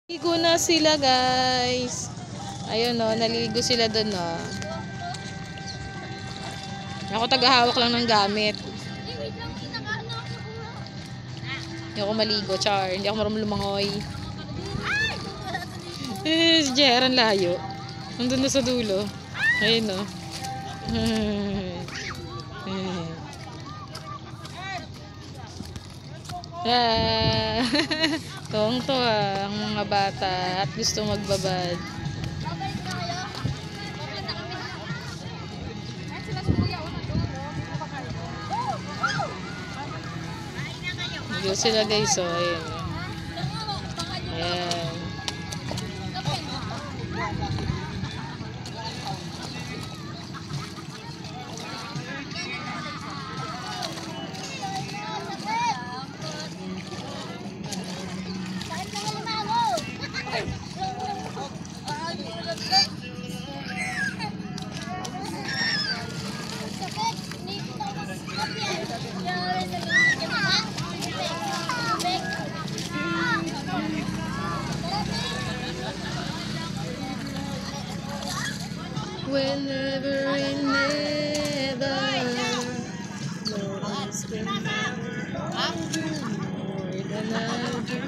Naligo na sila, guys. Ayun, no, naligo sila doon, no. Ako tagahawak lang ng gamit. Hindi ako maligo, char. Hindi ako marunong lumangoy. Si Jeran layo. Nandun na sa dulo. Ayun, no. Tuwang-tuwa ang mga bata at gusto magbabad. Dito sila, guys, so ayan. Ayan. Whenever and never, no one's been more than I do.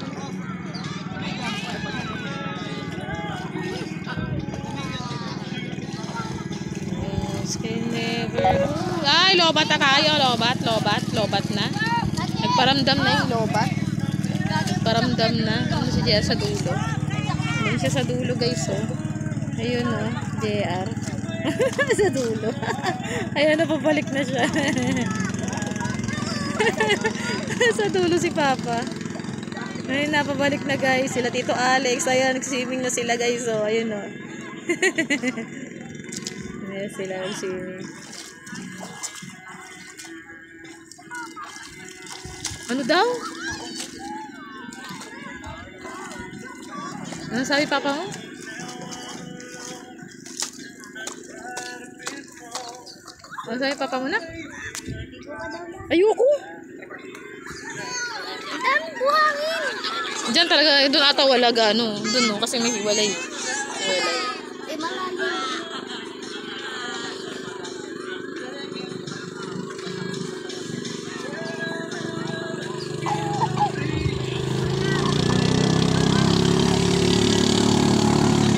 Can never. Ay, lobat na kayo, lobat na. Nagparamdam na yung lobat. Nagparamdam na. Ano si JR sa dulo? Ano siya sa dulo, guys, oh. Ayun, oh, JR. Sa dulo. Ayun, napabalik na siya. Sa dulo si Papa. Ayun, napabalik na, guys. Sila Tito Alex. Ayun, nag-swimming na sila, guys, oh. Ayun, oh. Ayun sila nag-swimming. Ano daw? Ano sabi Papa mo? Ano sabi Papa mo na? Ayoko! Ang daming buhangin! Diyan talaga, doon ata wala ano. Doon, no, kasi may hiwalay.